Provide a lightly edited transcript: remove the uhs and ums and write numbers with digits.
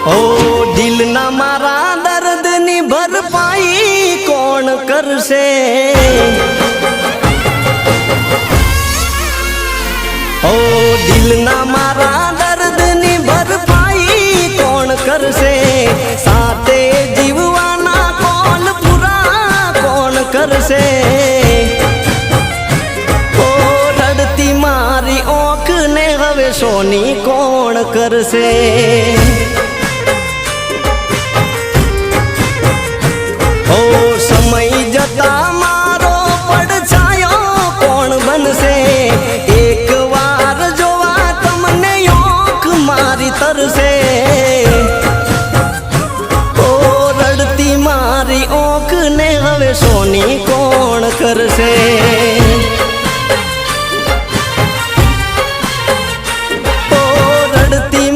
ओ दिल ना मारा दर्द नी भरपाई कौन करसे। ओ दिल ना मारा दर्द नी भरपाई कौन करसे। साथे जीववाना कौन पूरा कौन करसे। ओ रड़ती मारी ओंख ने हवे सोनी कौन करसे। समय जता मारो पड़छायो कौन बनसे। एक बार जोवा तमने ओंख मारी तरसे। ओ रड़ती मारी ओंख ने हवे सोनी कौन करसे।